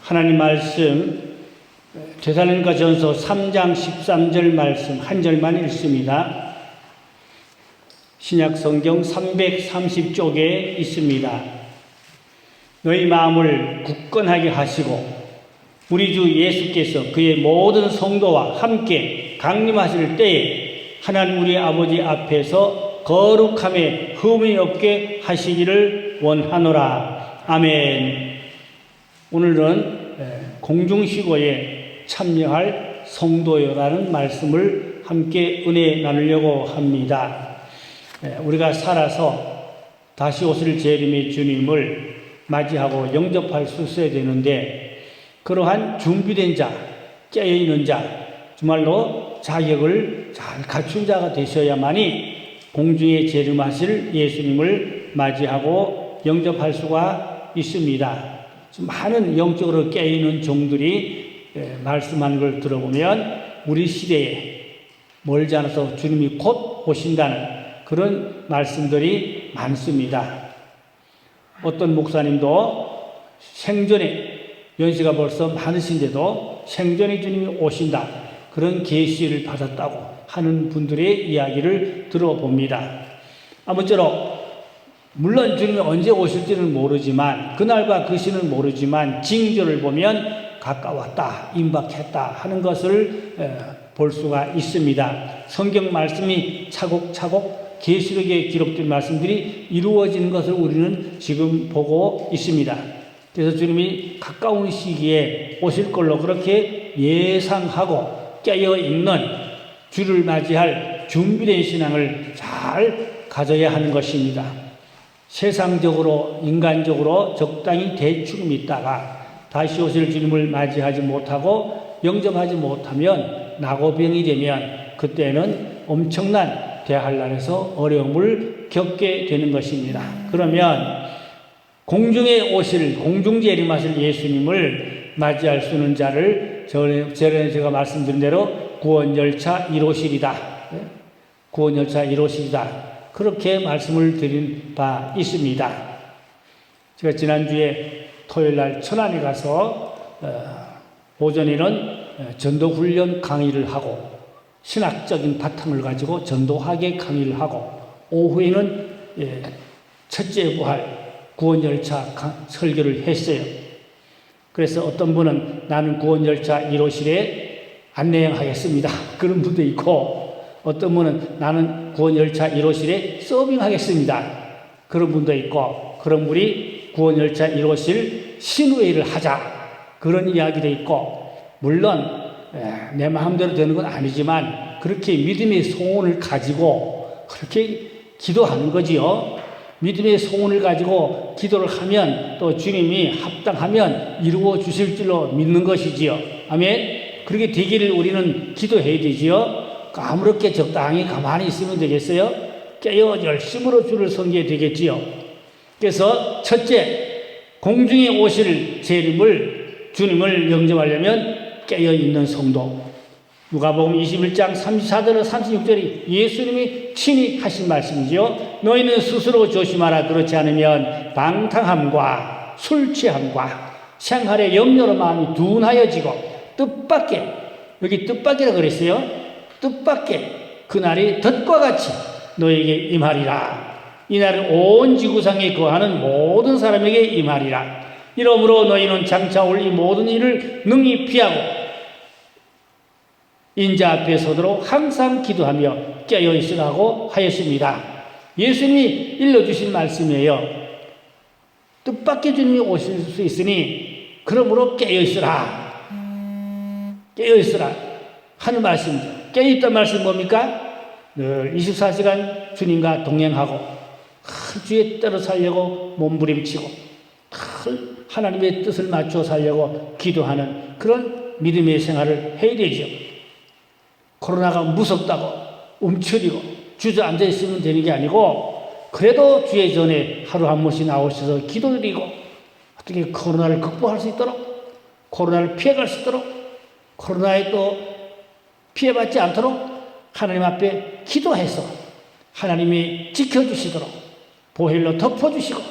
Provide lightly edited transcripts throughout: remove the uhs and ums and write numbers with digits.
하나님 말씀 데살로니가전서 3장 13절 말씀 한 절만 읽습니다. 신약성경 330쪽에 있습니다. 너희 마음을 굳건하게 하시고 우리 주 예수께서 그의 모든 성도와 함께 강림하실 때에 하나님 우리 아버지 앞에서 거룩함에 흠이 없게 하시기를 원하노라. 아멘. 오늘은 공중시고에 참여할 성도여라는 말씀을 함께 은혜 나누려고 합니다. 우리가 살아서 다시 오실 재림의 주님을 맞이하고 영접할 수 있어야 되는데, 그러한 준비된 자, 깨어있는 자, 정말로 자격을 잘 갖춘 자가 되셔야만이 공중에 재림하실 예수님을 맞이하고 영접할 수가 있습니다. 많은 영적으로 깨어있는 종들이 말씀하는 걸 들어보면 우리 시대에 멀지 않아서 주님이 곧 오신다는 그런 말씀들이 많습니다. 어떤 목사님도 생전에, 연세가 벌써 많으신데도 생전에 주님이 오신다, 그런 계시를 받았다고 하는 분들의 이야기를 들어봅니다. 아무쪼록 물론 주님이 언제 오실지는 모르지만, 그날과 그 시는 모르지만 징조를 보면 가까웠다, 임박했다 하는 것을 볼 수가 있습니다. 성경 말씀이 차곡차곡 계시록에 기록된 말씀들이 이루어지는 것을 우리는 지금 보고 있습니다. 그래서 주님이 가까운 시기에 오실 걸로 그렇게 예상하고 깨어있는 주를 맞이할 준비된 신앙을 잘 가져야 하는 것입니다. 세상적으로, 인간적으로 적당히 대충 믿다가 다시 오실 주님을 맞이하지 못하고 영접하지 못하면, 낙오병이 되면 그때는 엄청난 대환란에서 어려움을 겪게 되는 것입니다. 그러면 공중에 오실, 공중 재림하실 예수님을 맞이할 수 있는 자를 전에 제가 말씀드린 대로 구원열차 1호실이다. 구원열차 1호실이다. 그렇게 말씀을 드린 바 있습니다. 제가 지난주에 토요일날 천안에 가서 오전에는 전도훈련 강의를 하고 신학적인 바탕을 가지고 전도학의 강의를 하고, 오후에는 첫째 부활 구원열차 설교를 했어요. 그래서 어떤 분은 나는 구원열차 1호실에 안내양하겠습니다, 그런 분도 있고, 어떤 분은 나는 구원열차 1호실에 서빙하겠습니다, 그런 분도 있고, 그럼 우리 구원열차 1호실 신우회를 하자, 그런 이야기도 있고, 물론 내 마음대로 되는 건 아니지만 그렇게 믿음의 소원을 가지고 그렇게 기도하는 거지요. 믿음의 소원을 가지고 기도를 하면 또 주님이 합당하면 이루어 주실 줄로 믿는 것이지요. 아멘. 그렇게 되기를 우리는 기도해야 되지요. 아무렇게 적당히 가만히 있으면 되겠어요? 깨어 열심으로 주를 섬겨야 되겠지요. 그래서 첫째, 공중에 오실 재림을, 주님을 영접하려면 깨어있는 성도. 누가복음 21장 34절로 36절이 예수님이 친히 하신 말씀이죠. 너희는 스스로 조심하라. 그렇지 않으면 방탕함과 술 취함과 생활의 염려로 마음이 둔하여지고 뜻밖의, 여기 뜻밖이라고 그랬어요. 뜻밖의 그날이 덫과 같이 너에게 임하리라. 이날은 온 지구상에 거하는 모든 사람에게 임하리라. 이러므로 너희는 장차 올 이 모든 일을 능히 피하고 인자 앞에 서도록 항상 기도하며 깨어있으라고 하였습니다. 예수님이 일러주신 말씀이에요. 뜻밖의 주님이 오실 수 있으니 그러므로 깨어있으라. 깨어있으라 하는 말씀이죠. 깨어있다는 말씀은 뭡니까? 늘 24시간 주님과 동행하고 주의 뜻을 살려고 몸부림치고 하나님의 뜻을 맞춰 살려고 기도하는 그런 믿음의 생활을 해야 되죠. 코로나가 무섭다고 움츠리고 주저앉아 있으면 되는 게 아니고, 그래도 주의 전에 하루 한 번씩 나오셔서 기도드리고 어떻게 코로나를 극복할 수 있도록, 코로나를 피해갈 수 있도록, 코로나에 또 피해받지 않도록 하나님 앞에 기도해서 하나님이 지켜주시도록, 보혈로 덮어주시고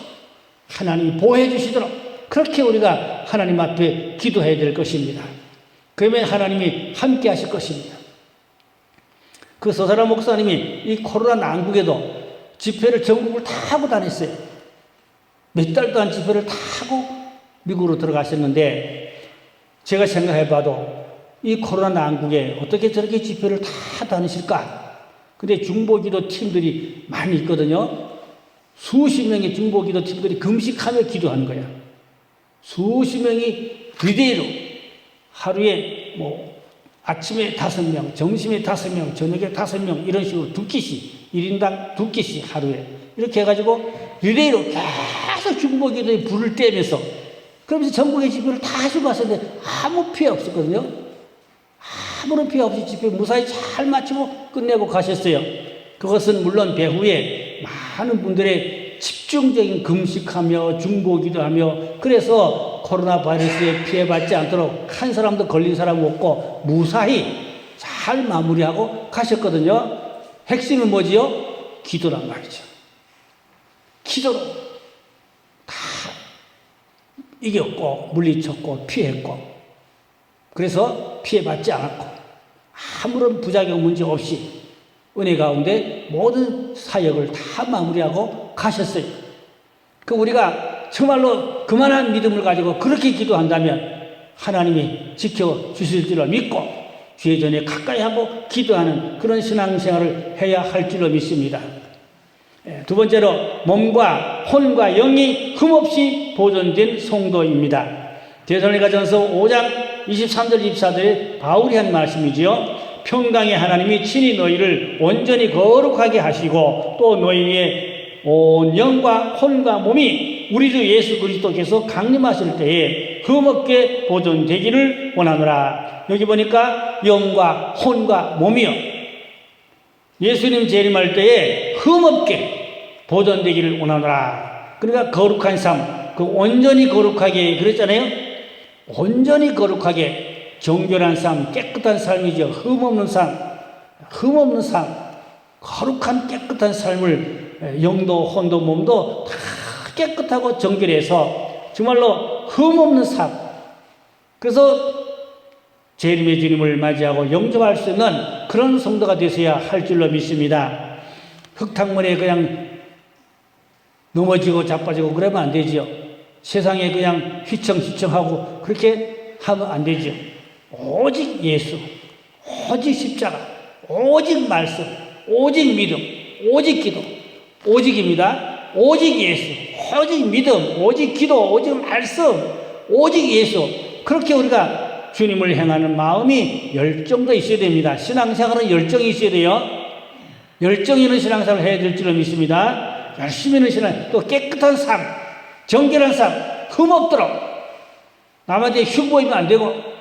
하나님이 보호해 주시도록 그렇게 우리가 하나님 앞에 기도해야 될 것입니다. 그러면 하나님이 함께 하실 것입니다. 그 서사라 목사님이 이 코로나 난국에도 집회를 전국을 다 하고 다녔어요. 몇 달도 안 집회를 다 하고 미국으로 들어가셨는데, 제가 생각해봐도 이 코로나 난국에 어떻게 저렇게 집회를 다 다니실까? 근데 중보기도 팀들이 많이 있거든요. 수십 명의 중보기도 팀들이 금식하며 기도하는 거야. 수십 명이 리레이로 하루에 아침에 5명, 점심에 5명, 저녁에 5명 이런 식으로 2끼씩 1인당 2끼씩 하루에 이렇게 해가지고 리레이로 계속 중보기도에 불을 떼면서 그러면서 전국의 집회를 다 하시고 왔었는데 아무 피해 없었거든요. 아무런 피해 없이 집회 무사히 잘 마치고 끝내고 가셨어요. 그것은 물론 배후에 많은 분들의 집중적인 금식하며 중보기도하며, 그래서 코로나 바이러스에 피해받지 않도록 한 사람도 걸린 사람 없고 무사히 잘 마무리하고 가셨거든요. 핵심은 뭐지요? 기도란 말이죠. 기도로 다 이겼고 물리쳤고 피했고, 그래서 피해받지 않았고 아무런 부작용 문제 없이 은혜 가운데 모든 사역을 다 마무리하고 가셨어요. 그 우리가 정말로 그만한 믿음을 가지고 그렇게 기도한다면 하나님이 지켜주실 줄로 믿고 주의 전에 가까이 하고 기도하는 그런 신앙생활을 해야 할 줄로 믿습니다. 두 번째로 몸과 혼과 영이 흠없이 보존된 성도입니다. 데살로니가전서 5장 23절 24절에 바울이 한 말씀이지요. 평강의 하나님이 친히 너희를 온전히 거룩하게 하시고 또 너희의 온 영과 혼과 몸이 우리 주 예수 그리스도께서 강림하실 때에 흠없게 보존되기를 원하노라. 여기 보니까 영과 혼과 몸이요, 예수님 재림할 때에 흠없게 보존되기를 원하노라. 그러니까 거룩한 삶, 그 온전히 거룩하게 그랬잖아요. 온전히 거룩하게 정결한 삶, 깨끗한 삶이죠. 흠없는 삶, 흠없는 삶, 거룩한 깨끗한 삶을 영도 혼도 몸도 다 깨끗하고 정결해서 정말로 흠없는 삶, 그래서 재림의 주님을 맞이하고 영접할 수 있는 그런 성도가 되셔야 할 줄로 믿습니다. 흙탕물에 그냥 넘어지고 자빠지고 그러면 안 되죠. 세상에 그냥 휘청휘청하고 그렇게 하면 안 되죠. 오직 예수, 오직 십자가, 오직 말씀, 오직 믿음, 오직 기도, 오직입니다. 오직 예수, 오직 믿음, 오직 기도, 오직 말씀, 오직 예수. 그렇게 우리가 주님을 행하는 마음이 열정도 있어야 됩니다. 신앙생활은 열정이 있어야 돼요. 열정 있는 신앙생활을 해야 될 줄로 믿습니다. 열심히 있는 신앙, 또 깨끗한 삶, 정결한 삶, 흠 없도록. 남한테 흉 보이면 안 되고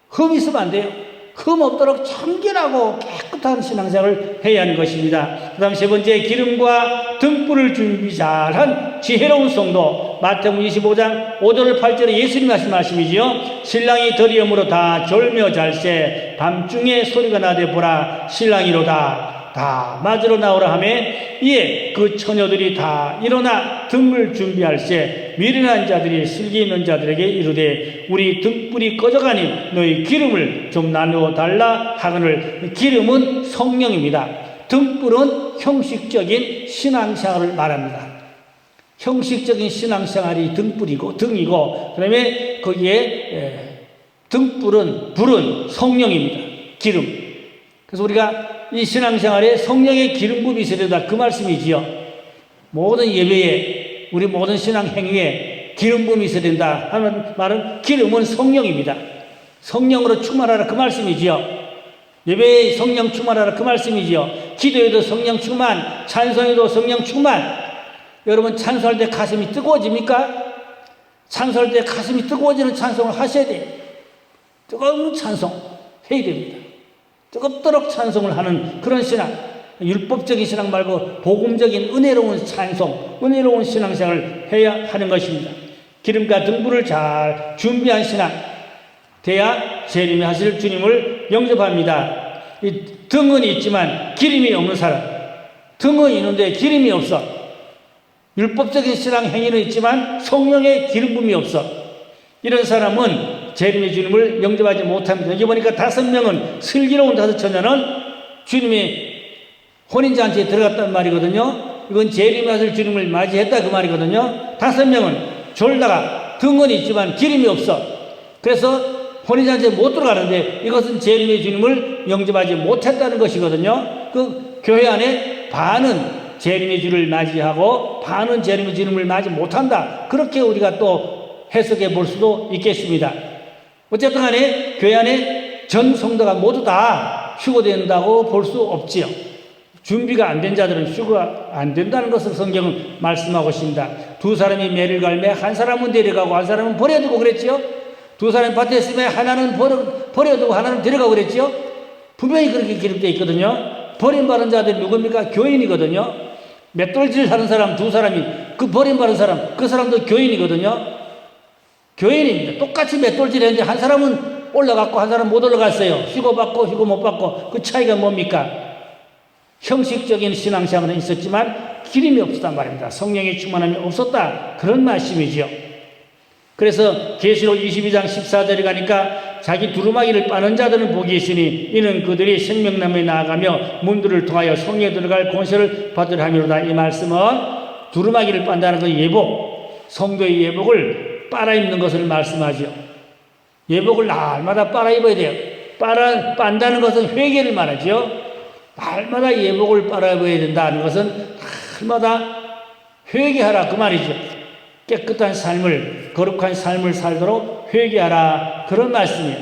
흠 있으면 안 돼요. 흠 없도록 정결하고 깨끗한 신앙생활을 해야 하는 것입니다. 그 다음 세 번째, 기름과 등불을 준비 잘한 지혜로운 성도. 마태복음 25장 5절 8절에 예수님이 하신 말씀이지요. 신랑이 덜이염으로 다 졸며 잘세 밤중에 소리가 나되 보라 신랑이로다. 다 맞으러 나오라 하며 이에 그 처녀들이 다 일어나 등을 준비할세 미련한 자들이 슬기 있는 자들에게 이르되 우리 등불이 꺼져가니 너희 기름을 좀 나누어 달라 하거늘. 기름은 성령입니다. 등불은 형식적인 신앙생활을 말합니다. 형식적인 신앙생활이 등불이고 등이고, 그다음에 거기에 불은 성령입니다. 기름. 그래서 우리가 이 신앙생활에 성령의 기름 부음이 있어야 된다, 그 말씀이지요. 모든 예배에, 우리 모든 신앙 행위에 기름 부음이 있어야 된다 하는 말은, 기름은 성령입니다. 성령으로 충만하라, 그 말씀이지요. 예배에 성령 충만하라, 그 말씀이지요. 기도에도 성령 충만, 찬송에도 성령 충만. 여러분, 찬송할 때 가슴이 뜨거워집니까? 찬송할 때 가슴이 뜨거워지는 찬송을 하셔야 돼요. 뜨거운 찬송 해야 됩니다. 뜨겁도록 찬송을 하는 그런 신앙, 율법적인 신앙 말고 복음적인 은혜로운 찬송, 은혜로운 신앙생활을 해야 하는 것입니다. 기름과 등불을 잘 준비한 신앙 돼야 재림이 하실 주님을 영접합니다. 이 등은 있지만 기름이 없는 사람, 등은 있는데 기름이 없어. 율법적인 신앙 행위는 있지만 성령의 기름 부음이 없어. 이런 사람은 재림의 주님을 영접하지 못합니다. 여기 보니까 5명은 슬기로운 5 처녀는 주님의 혼인잔치에 들어갔단 말이거든요. 이건 재림하실 주님을 맞이했다 그 말이거든요. 5명은 졸다가 등은 있지만 기름이 없어. 그래서 혼인잔치에 못 들어가는데 이것은 재림의 주님을 영접하지 못했다는 것이거든요. 그 교회 안에 반은 재림의 주를 맞이하고 반은 재림의 주님을 맞이 못한다. 그렇게 우리가 또 해석해 볼 수도 있겠습니다. 어쨌든 간에 교회 안에 전 성도가 모두 다 휴거된다고 볼 수 없지요. 준비가 안 된 자들은 휴거가 안 된다는 것을 성경은 말씀하고 있습니다. 2 사람이 매를 갈매 한 사람은 데려가고 한 사람은 버려두고 그랬지요. 2 사람이 밭에 있으면 하나는 버려두고 하나는 데려가고 그랬지요. 분명히 그렇게 기록되어 있거든요. 버림받은 자들이 누굽니까? 교인이거든요. 맷돌질 하는 사람 2 사람이 그 버림받은 사람 그 사람도 교인이거든요. 교인입니다. 똑같이 맷돌질 했는데 한 사람은 올라갔고 한 사람은 못 올라갔어요. 휴거 받고 휴거 못 받고 그 차이가 뭡니까? 형식적인 신앙생활은 있었지만 기름이 없었단 말입니다. 성령의 충만함이 없었다. 그런 말씀이지요. 그래서 계시록 22장 14절에 가니까 자기 두루마기를 빠는 자들은 복이 있으니 이는 그들이 생명나무에 나아가며 문들을 통하여 성에 들어갈 권세를 받으려 함이로다. 이 말씀은 두루마기를 빤다는 그 예복, 성도의 예복을 빨아입는 것을 말씀하죠. 예복을 날마다 빨아입어야 돼요. 빤다는 것은 회개를 말하죠. 날마다 예복을 빨아입어야 된다는 것은 날마다 회개하라 그 말이죠. 깨끗한 삶을, 거룩한 삶을 살도록 회개하라 그런 말씀이에요.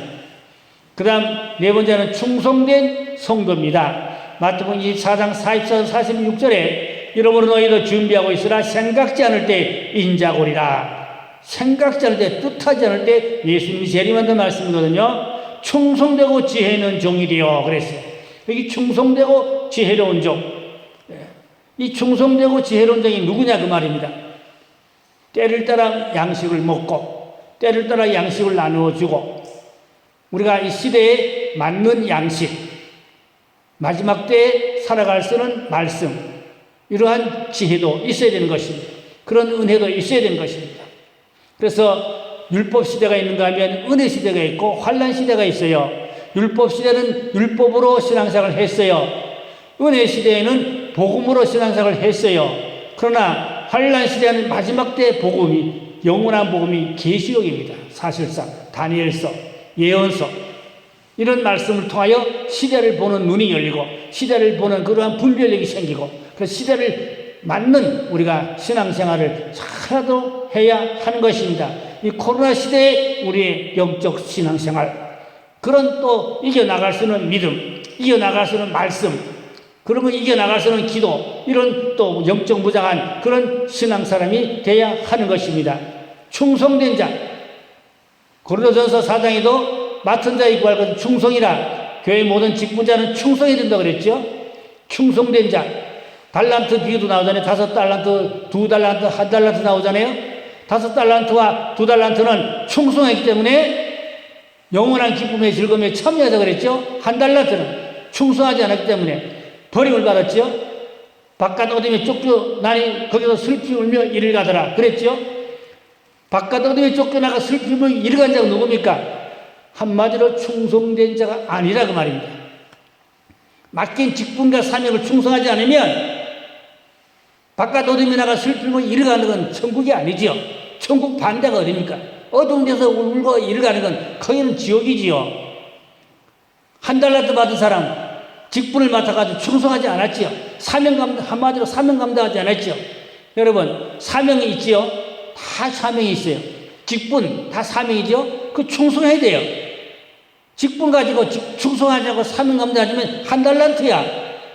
그 다음 4번째는 충성된 성도입니다. 마태복음 24장 44, 46절에 이러므로 너희도 준비하고 있으라. 생각지 않을 때 인자고리라. 생각지 않을 때, 뜻하지 않을 때 예수님이 재림한다는 말씀이거든요. 충성되고 지혜 있는 종이리요 그랬어요. 여기 충성되고 지혜로운 종. 이 충성되고 지혜로운 종이 누구냐 그 말입니다. 때를 따라 양식을 먹고 때를 따라 양식을 나누어 주고 우리가 이 시대에 맞는 양식, 마지막 때에 살아갈 수 있는 말씀, 이러한 지혜도 있어야 되는 것입니다. 그런 은혜도 있어야 되는 것입니다. 그래서 율법 시대가 있는가 하면 은혜 시대가 있고 환난 시대가 있어요. 율법 시대는 율법으로 신앙생활을 했어요. 은혜 시대에는 복음으로 신앙생활을 했어요. 그러나 환난 시대는 마지막 때의 복음이, 영원한 복음이 계시록입니다. 사실상 다니엘서, 예언서 이런 말씀을 통하여 시대를 보는 눈이 열리고 시대를 보는 그러한 분별력이 생기고 그 시대를 맞는 우리가 신앙생활을 잘라도 해야 하는 것입니다. 이 코로나 시대에 우리의 영적 신앙생활, 그런 또 이겨나갈 수 있는 믿음, 이겨나갈 수 있는 말씀, 그러면 이겨나갈 수 있는 기도, 이런 또 영적 무장한 그런 신앙 사람이 돼야 하는 것입니다. 충성된 자, 고린도전서 4장에도 맡은 자의 구할 것은 충성이라. 교회 모든 직분자는 충성해야 된다고 그랬죠. 충성된 자, 달란트 비유도 나오잖아요. 5달란트, 2달란트, 1달란트 나오잖아요. 5달란트와 2달란트는 충성했기 때문에 영원한 기쁨의 즐거움에 참여하자 그랬죠. 1달란트는 충성하지 않았기 때문에 버림을 받았죠. 바깥 어둠에 쫓겨나니 거기서 슬피 울며 이를 가더라 그랬죠. 바깥 어둠에 쫓겨나가 슬피 울며 이를 간 자가 누굽니까? 한마디로 충성된 자가 아니라 그 말입니다. 맡긴 직분과 사명을 충성하지 않으면 바깥 어둠에 나가 슬피 울며 이를 가는 건 천국이 아니지요. 천국 반대가 어딥니까? 어두운 데서 울고 이를 가는 건 거기는 지옥이지요. 1달란트 받은 사람 직분을 맡아가지고 충성하지 않았지요. 한마디로 사명 감당하지 않았지요. 여러분, 사명이 있지요. 다 사명이 있어요. 직분 다 사명이죠. 그 충성해야 돼요. 직분 가지고 충성하지 않고 사명 감당하면 1달란트야.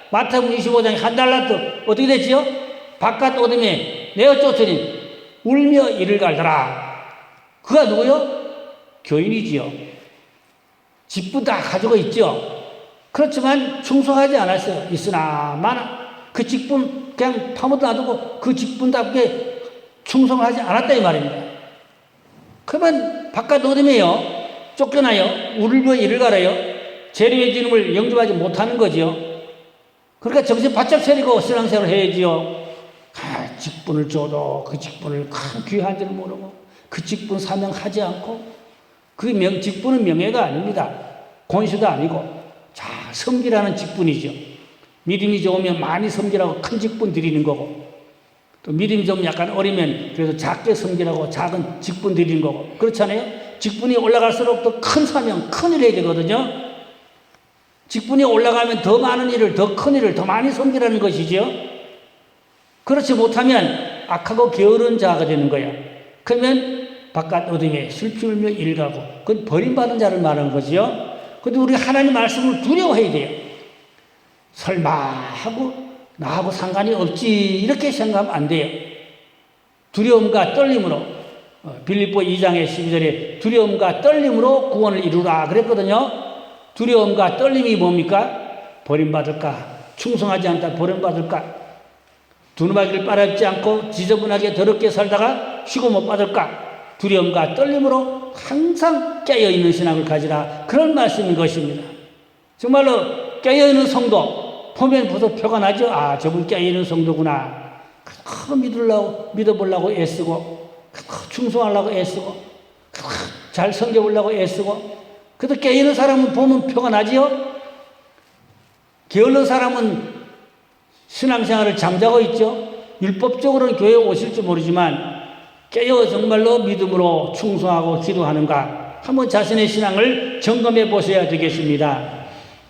마태복음 25장에 1달란트 어떻게 됐지요? 바깥 어둠에 내어 쫓으니 울며 이를 갈더라. 그가 누구요? 교인이지요. 직분 다 가지고 있죠. 그렇지만 충성하지 않았어요. 있으나 마나 그 직분 그냥 파묻어 놔두고 그 직분답게 충성을 하지 않았다 이 말입니다. 그러면 바깥 어둠에요 쫓겨나요. 울며 이를 갈아요. 재림의 주님을 영접하지 못하는 거지요. 그러니까 정신 바짝 차리고 신앙생활을 해야지요. 직분을 줘도 그 직분을 귀한 줄 모르고 그 직분 사명하지 않고 그 직분은 명예가 아닙니다. 권수도 아니고 자 섬기라는 직분이죠. 믿음이 좋으면 많이 섬기라고 큰 직분 드리는 거고 또 믿음이 좀 약간 어리면 그래도 작게 섬기라고 작은 직분 드리는 거고 그렇잖아요. 직분이 올라갈수록 더 큰 사명, 큰 일 해야 되거든요. 직분이 올라가면 더 많은 일을, 더 큰 일을 더 많이 섬기라는 것이죠. 그렇지 못하면 악하고 게으른 자가 되는 거야. 그러면 바깥 어둠에 슬피 울며 일가고 그건 버림받은 자를 말하는 거지요. 그런데 우리가 하나님 말씀을 두려워해야 돼요. 설마 하고 나하고 상관이 없지 이렇게 생각하면 안 돼요. 두려움과 떨림으로 빌립보 2장의 12절에 두려움과 떨림으로 구원을 이루라 그랬거든요. 두려움과 떨림이 뭡니까? 버림받을까? 충성하지 않다 버림받을까? 두루마기를 빨아입지 않고 지저분하게 더럽게 살다가 휴고 못 받을까? 두려움과 떨림으로 항상 깨어있는 신앙을 가지라 그런 말씀인 것입니다. 정말로 깨어있는 성도 보면 벌써 표가 나죠. 아 저분 깨어있는 성도구나. 믿어보려고 애쓰고 충성하려고 애쓰고 잘 섬겨보려고 애쓰고 그래도 깨어있는 사람은 보면 표가 나지요. 게을른 사람은 신앙생활을 잠자고 있죠. 율법적으로는 교회에 오실지 모르지만 깨어 정말로 믿음으로 충성하고 기도하는가 한번 자신의 신앙을 점검해 보셔야 되겠습니다.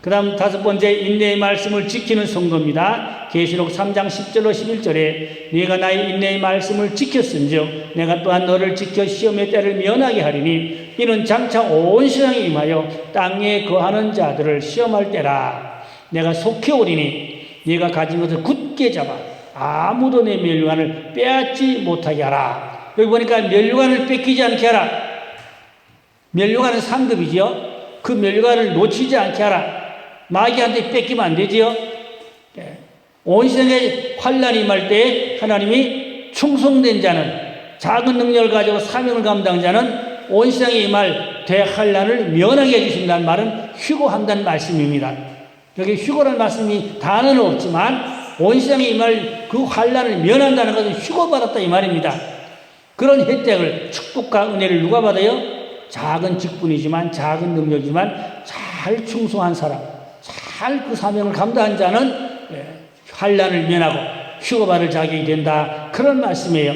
그 다음 5번째 인내의 말씀을 지키는 성도입니다. 계시록 3장 10절로 11절에 네가 나의 인내의 말씀을 지켰은즉 내가 또한 너를 지켜 시험의 때를 면하게 하리니 이는 장차 온 세상에 임하여 땅에 거하는 자들을 시험할 때라. 내가 속히 오리니 네가 가진 것을 굳게 잡아 아무도 내 멸류관을 빼앗지 못하게 하라. 여기 보니까 멸류관을 뺏기지 않게 하라. 멸류관은 상급이지요. 그 멸류관을 놓치지 않게 하라. 마귀한테 뺏기면 안 되지요. 온 세상에 환난이 임할 때 하나님이 충성된 자는 작은 능력을 가지고 사명을 감당한 자는 온 세상에 임할 대환난을 면하게 해주신다는 말은 휴거한다는 말씀입니다. 여기 휴거라는 말씀이 단어는 없지만 온 세상에 임할 그 환난을 면한다는 것은 휴거받았다 이 말입니다. 그런 혜택을 축복과 은혜를 누가 받아요? 작은 직분이지만 작은 능력이지만 잘 충성한 사람 잘 그 사명을 감당한 자는 환난을 면하고 휴거받을 자격이 된다 그런 말씀이에요.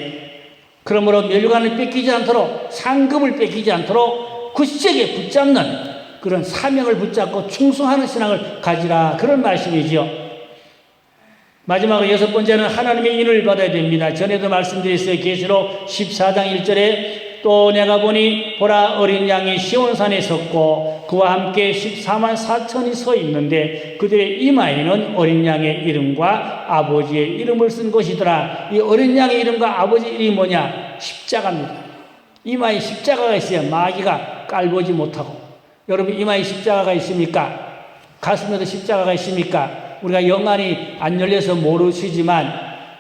그러므로 멸류관을 뺏기지 않도록 상급을 뺏기지 않도록 굳세게 붙잡는 그런 사명을 붙잡고 충성하는 신앙을 가지라 그런 말씀이지요. 마지막으로 6번째는 하나님의 인을 받아야 됩니다. 전에도 말씀드렸어요. 계시록 14장 1절에 또 내가 보니 보라 어린 양이 시온산에 섰고 그와 함께 14만 4천이 서 있는데 그들의 이마에는 어린 양의 이름과 아버지의 이름을 쓴 것이더라. 이 어린 양의 이름과 아버지 이름이 뭐냐? 십자가입니다. 이마에 십자가가 있어야 마귀가 깔보지 못하고. 여러분 이마에 십자가가 있습니까? 가슴에도 십자가가 있습니까? 우리가 영안이 안 열려서 모르시지만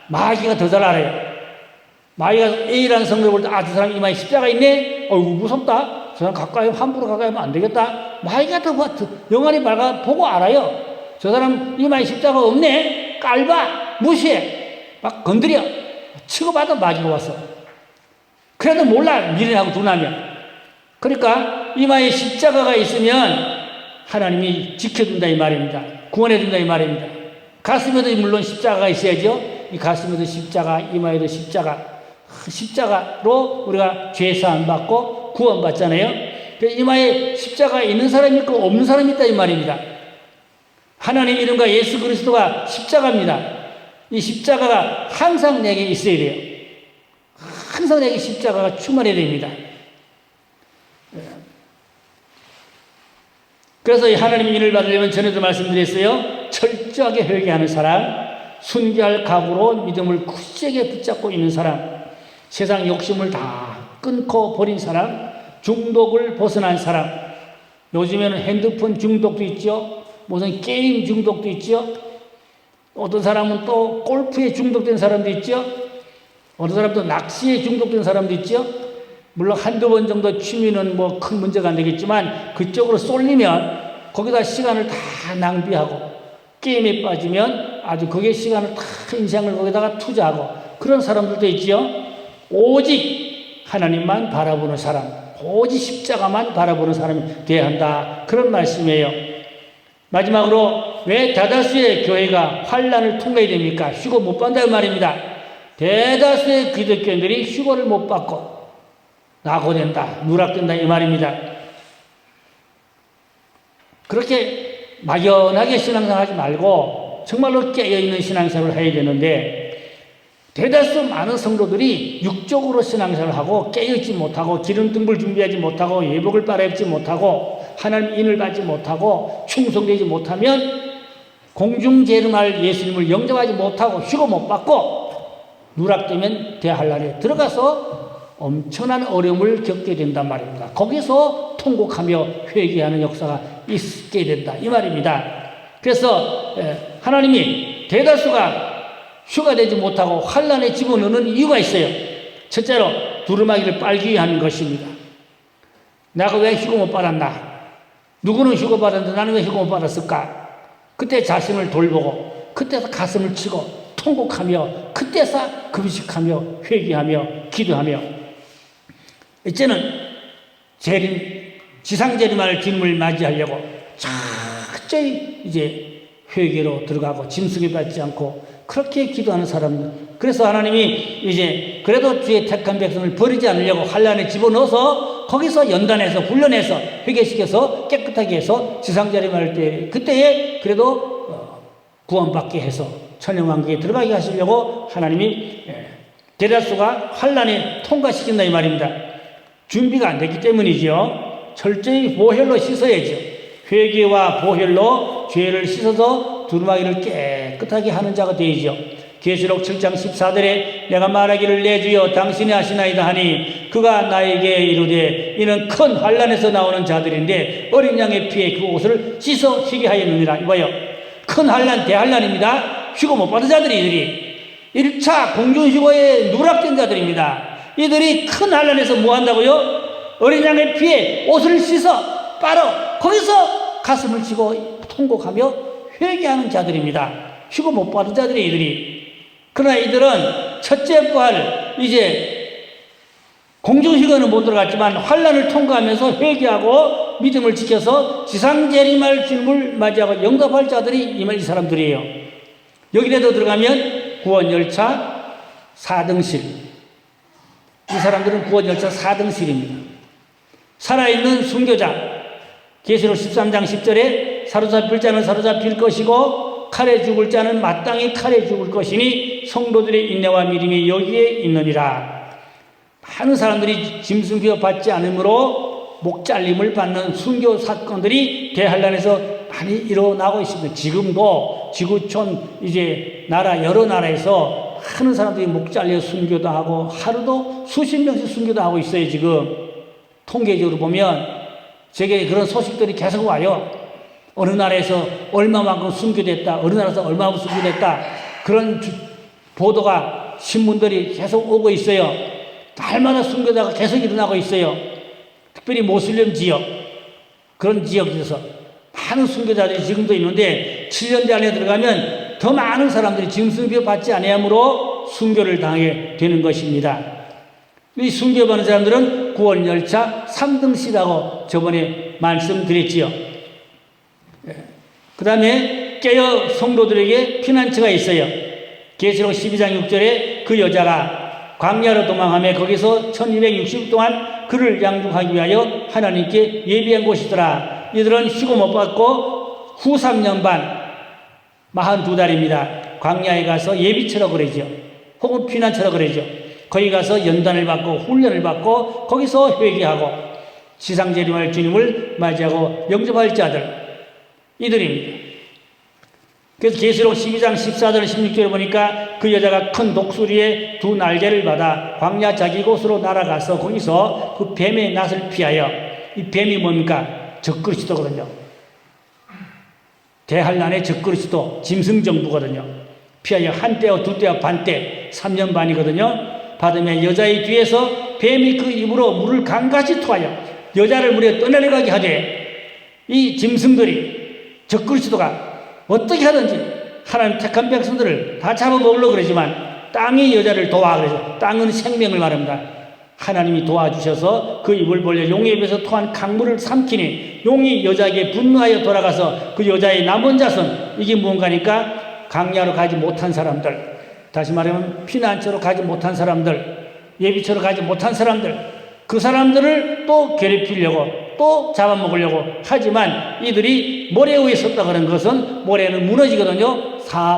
마귀가 더 잘 알아요. 마귀가 A라는 성경을 볼 때 아, 저 사람 이마에 십자가 있네? 어이구 무섭다. 저 사람 가까이 함부로 가까이 하면 안 되겠다. 마귀가 더 영안이 밝아 보고 알아요. 저 사람 이마에 십자가 없네? 깔봐. 무시해. 막 건드려. 치고받아 마귀가 왔어. 그래도 몰라. 미련하고 둔하면. 그러니까 이마에 십자가가 있으면 하나님이 지켜준다 이 말입니다. 구원해준다 이 말입니다. 가슴에도 물론 십자가가 있어야죠. 이 가슴에도 십자가, 이마에도 십자가. 십자가로 우리가 죄사함 받고 구원받잖아요. 이마에 십자가가 있는 사람이 있고 없는 사람이 있다 이 말입니다. 하나님 이름과 예수 그리스도가 십자가입니다. 이 십자가가 항상 내게 있어야 돼요. 항상 내게 십자가가 충만해야 됩니다. 그래서 이 하나님의 인을 받으려면 전에도 말씀드렸어요. 철저하게 회개하는 사람, 순교할 각오로 믿음을 굳세게 붙잡고 있는 사람, 세상 욕심을 다 끊고 버린 사람, 중독을 벗어난 사람. 요즘에는 핸드폰 중독도 있죠. 무슨 게임 중독도 있죠. 어떤 사람은 또 골프에 중독된 사람도 있죠. 어떤 사람도 낚시에 중독된 사람도 있죠. 물론 한두 번 정도 취미는 뭐 큰 문제가 안 되겠지만 그쪽으로 쏠리면 거기다 시간을 다 낭비하고 게임에 빠지면 아주 거기에 시간을 다 인생을 거기다가 투자하고 그런 사람들도 있죠. 오직 하나님만 바라보는 사람, 오직 십자가만 바라보는 사람이 되어야 한다. 그런 말씀이에요. 마지막으로 왜 대다수의 교회가 환난을 통과해야 됩니까? 휴거 못 받는다는 말입니다. 대다수의 기독교인들이 휴거를 못 받고 낙오된다, 누락된다 이 말입니다. 그렇게 막연하게 신앙생활하지 말고 정말로 깨어있는 신앙생활을 해야 되는데 대다수 많은 성도들이 육적으로 신앙생활을 하고 깨어있지 못하고 기름등불 준비하지 못하고 예복을 빨아입지 못하고 하나님 인을 받지 못하고 충성되지 못하면 공중재림할 예수님을 영접하지 못하고 휴거 못 받고 누락되면 대환란에 들어가서 엄청난 어려움을 겪게 된단 말입니다. 거기서 통곡하며 회개하는 역사가 있게 된다 이 말입니다. 그래서 하나님이 대다수가 휴가 되지 못하고 환란에 집어넣는 이유가 있어요. 첫째로 두루마기를 빨기 위한 것입니다. 내가 왜 휴가 못 받았나? 누구는 휴가 받았는데 나는 왜 휴가 못 받았을까? 그때 자신을 돌보고 그때서 가슴을 치고 통곡하며 그때서 금식하며 회개하며 기도하며 이제는 지상재림할 주님을 맞이하려고 철저히 이제 회개로 들어가고 짐승이 받지 않고 그렇게 기도하는 사람들. 그래서 하나님이 이제 그래도 주의 택한 백성을 버리지 않으려고 환란에 집어넣어서 거기서 연단해서 훈련해서 회개시켜서 깨끗하게 해서 지상재림할 때 그때에 그래도 구원받게 해서 천년왕국에 들어가게 하시려고 하나님이 대다수가 환란에 통과시킨다 이 말입니다. 준비가 안 됐기 때문이죠. 철저히 보혈로 씻어야죠. 회개와 보혈로 죄를 씻어서 두루마기를 깨끗하게 하는 자가 되어야죠. 계시록 7장 14절에 내가 말하기를 내 주여 당신이 하시나이다 하니 그가 나에게 이르되 이는 큰 환란에서 나오는 자들인데 어린 양의 피에 그 옷을 씻어 희게 하였느니라. 이봐요. 큰 환란 대환란입니다. 휴거 못 받은 자들이 이들이 1차 공중휴거에 누락된 자들입니다. 이들이 큰 환란에서 뭐 한다고요? 어린 양의 피에 옷을 씻어 빨아 거기서 가슴을 치고 통곡하며 회개하는 자들입니다. 휴거 못 받은 자들이 이들이. 그러나 이들은 첫째 부활 이제 공중휴거는 못 들어갔지만 환란을 통과하면서 회개하고 믿음을 지켜서 지상재림할 주님을 맞이하고 영접할 자들이 이 사람들이에요. 여기라도 들어가면 구원열차 4등실. 이 사람들은 구원열차 4등실입니다. 살아있는 순교자. 계시록 13장 10절에 사로잡힐 자는 사로잡힐 것이고 칼에 죽을 자는 마땅히 칼에 죽을 것이니 성도들의 인내와 믿음이 여기에 있느니라. 많은 사람들이 짐승비어 받지 않으므로 목 잘림을 받는 순교 사건들이 대환란에서 많이 일어나고 있습니다. 지금도 지구촌 이제 나라 여러 나라에서 많은 사람들이 목 잘려 순교도 하고 하루도 수십 명씩 순교도 하고 있어요. 지금 통계적으로 보면 제게 그런 소식들이 계속 와요. 어느 나라에서 얼마만큼 순교됐다. 어느 나라에서 얼마만큼 순교됐다. 그런 보도가 신문들이 계속 오고 있어요. 날마다 순교자가 계속 일어나고 있어요. 특별히 모슬림 지역 그런 지역에서 많은 순교자들이 지금도 있는데 7년대 안에 들어가면 더 많은 사람들이 짐승비어 받지 아니하므로 순교를 당하게 되는 것입니다. 이 순교받는 사람들은 구원열차 3등씨라고 저번에 말씀드렸지요. 그 다음에 깨어 성도들에게 피난처가 있어요. 계시록 12장 6절에 그 여자가 광야로 도망하며 거기서 1260일 동안 그를 양육하기 위하여 하나님께 예비한 곳이더라. 이들은 휴거 못 받고 후 3년 반 42달입니다. 광야에 가서 예비처라고 그러죠. 혹은 피난처라고 그러죠. 거기 가서 연단을 받고 훈련을 받고 거기서 회개하고 지상재림할 주님을 맞이하고 영접할 자들 이들입니다. 그래서 계시록 12장 14절 16절에 보니까 그 여자가 큰 독수리의 두 날개를 받아 광야 자기 곳으로 날아가서 거기서 그 뱀의 낫을 피하여 이 뱀이 뭡니까? 적그리스도거든요. 대환란의 적그리스도 짐승정부거든요. 피하여 한 때와 두 때와 반 때 3년 반이거든요. 받으면 여자의 뒤에서 뱀이 그 입으로 물을 강같이 토하여 여자를 물에 떠내려가게 하되 이 짐승들이 적그리스도가 어떻게 하든지 하나님 택한 백성들을 다 잡아먹으려고 그러지만 땅이 여자를 도와 그래서 땅은 생명을 말합니다. 하나님이 도와주셔서 그 입을 벌려 용의 입에서 토한 강물을 삼키니 용이 여자에게 분노하여 돌아가서 그 여자의 남은 자손, 이게 무언가니까 강야로 가지 못한 사람들, 다시 말하면 피난처로 가지 못한 사람들, 예비처로 가지 못한 사람들, 그 사람들을 또 괴롭히려고 또 잡아먹으려고 하지만 이들이 모래 위에 섰다 그런 것은 모래는 무너지거든요.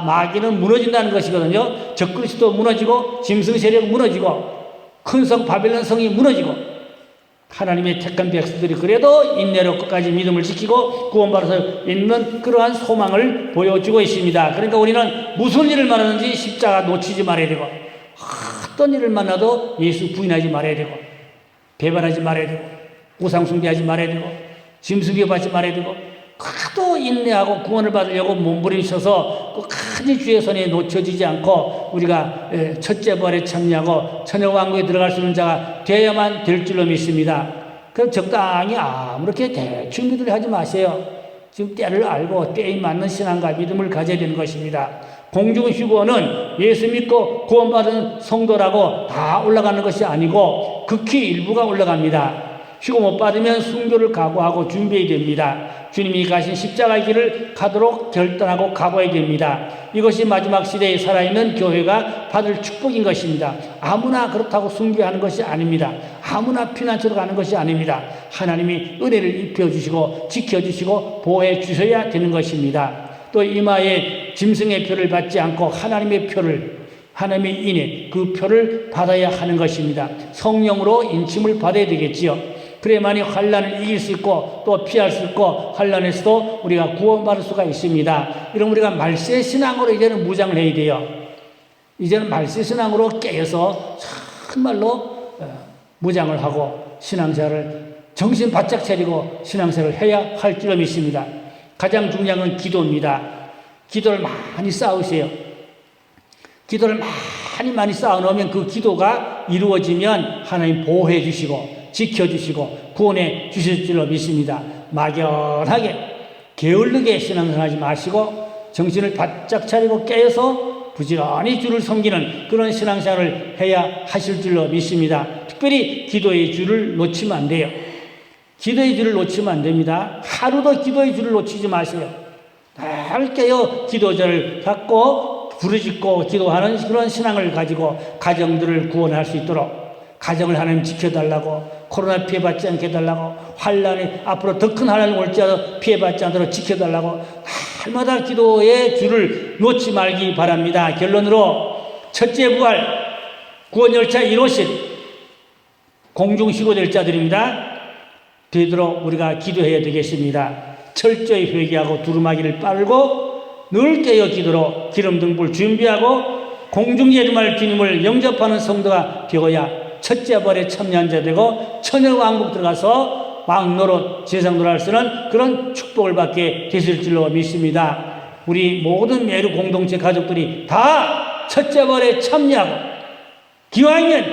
마귀는 무너진다는 것이거든요. 적그리스도 무너지고 짐승 세력 무너지고 큰 성 바벨론 성이 무너지고 하나님의 택한 백성들이 그래도 인내로 끝까지 믿음을 지키고 구원받아서 있는 그러한 소망을 보여주고 있습니다. 그러니까 우리는 무슨 일을 만나든지 십자가 놓치지 말아야 되고 어떤 일을 만나도 예수 부인하지 말아야 되고 배반하지 말아야 되고 우상 숭배하지 말아야 되고 짐승 받지 말아야 되고 그도 인내하고 구원을 받으려고 몸부림쳐서 끝까지 주의 손에 놓쳐지지 않고 우리가 첫째 부활에 참여하고 천여왕국에 들어갈 수 있는 자가 되어야만 될 줄로 믿습니다. 그럼 적당히 아무렇게 대충 믿으려 하지 마세요. 지금 때를 알고 때에 맞는 신앙과 믿음을 가져야 되는 것입니다. 공중휴거는 예수 믿고 구원받은 성도라고 다 올라가는 것이 아니고 극히 일부가 올라갑니다. 휴거 못 받으면 순교를 각오하고 준비해야 됩니다. 주님이 가신 십자가의 길을 가도록 결단하고 각오해야 됩니다. 이것이 마지막 시대에 살아있는 교회가 받을 축복인 것입니다. 아무나 그렇다고 순교하는 것이 아닙니다. 아무나 피난처로 가는 것이 아닙니다. 하나님이 은혜를 입혀주시고 지켜주시고 보호해 주셔야 되는 것입니다. 또 이마에 짐승의 표를 받지 않고 하나님의 표를, 하나님의 인해 그 표를 받아야 하는 것입니다. 성령으로 인침을 받아야 되겠지요. 그래야만이 환난을 이길 수 있고 또 피할 수 있고 환난에서도 우리가 구원받을 수가 있습니다. 이런 우리가 말세 신앙으로 이제는 무장을 해야 돼요. 이제는 말세 신앙으로 깨어서 정말로 무장을 하고 신앙생활을 정신 바짝 차리고 신앙생활을 해야 할 줄로 믿습니다. 가장 중요한 건 기도입니다. 기도를 많이 쌓으세요. 기도를 많이 쌓아놓으면 그 기도가 이루어지면 하나님 보호해 주시고 지켜주시고 구원해 주실 줄로 믿습니다. 막연하게 게을르게 신앙생활하지 마시고 정신을 바짝 차리고 깨어서 부지런히 주를 섬기는 그런 신앙생활을 해야 하실 줄로 믿습니다. 특별히 기도의 줄을 놓치면 안 돼요. 기도의 줄을 놓치면 안 됩니다. 하루도 기도의 줄을 놓치지 마세요. 날 깨어 기도절을 갖고 부르짖고 기도하는 그런 신앙을 가지고 가정들을 구원할 수 있도록 가정을 하나님 지켜달라고 코로나 피해받지 않게 해달라고 환난이 앞으로 더 큰 환난이 올지라도 피해받지 않도록 지켜달라고 날마다 기도의 줄을 놓지 말기 바랍니다. 결론으로 첫째 부활 구원열차 1호신 공중시고될 자들입니다. 되도록 우리가 기도해야 되겠습니다. 철저히 회개하고 두루마기를 빨고 늘 깨어 기도로 기름등불 준비하고 공중예림할 주님을 영접하는 성도가 되어야 첫째 부활에 참여한 자 되고 천여왕국 들어가서 왕노릇 세상 노릇할 수 있는 그런 축복을 받게 되실 줄로 믿습니다. 우리 모든 매루 공동체 가족들이 다 첫째 부활에 참여하고 기왕이면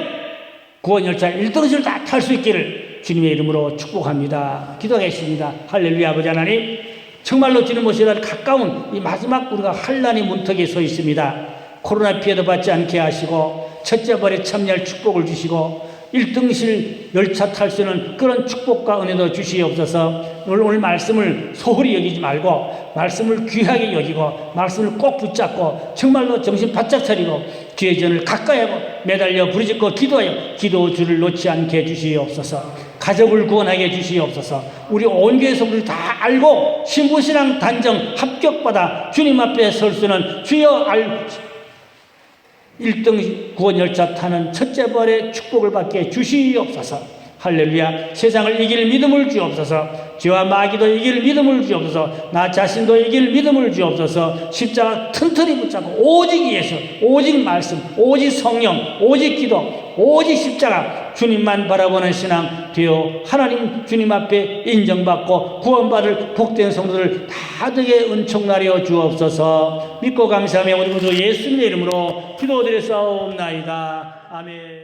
구원열차 1등실을 다 탈 수 있기를 주님의 이름으로 축복합니다. 기도하겠습니다. 할렐루야. 아버지 하나님, 정말로 주님 오시라 가까운 이 마지막 우리가 환난의 문턱에 서 있습니다. 코로나 피해도 받지 않게 하시고 첫째 부활에 참여할 축복을 주시고 1등실 열차 탈 수 있는 그런 축복과 은혜도 주시옵소서. 오늘 말씀을 소홀히 여기지 말고 말씀을 귀하게 여기고 말씀을 꼭 붙잡고 정말로 정신 바짝 차리고 주의 전을 가까이 하고 매달려 부르짖고 기도하여 기도 줄을 놓지 않게 해주시옵소서. 가족을 구원하게 해주시옵소서. 우리 온 교회 성도들이 다 알고 신부신앙 단정 합격받아 주님 앞에 설 수 있는 주여 1등 구원열차 타는 첫째 부활의 축복을 받게 주시옵소서. 할렐루야. 세상을 이길 믿음을 주옵소서. 죄와 마귀도 이길 믿음을 주옵소서. 나 자신도 이길 믿음을 주옵소서. 십자가 튼튼히 붙잡고 오직 예수, 오직 말씀, 오직 성령, 오직 기도, 오직 십자가 주님만 바라보는 신앙 되어 하나님 주님 앞에 인정받고 구원받을 복된 성도들 다 되게 은총나려 주옵소서. 믿고 감사하며 우리 모두 예수님의 이름으로 기도드렸사옵나이다. 아멘.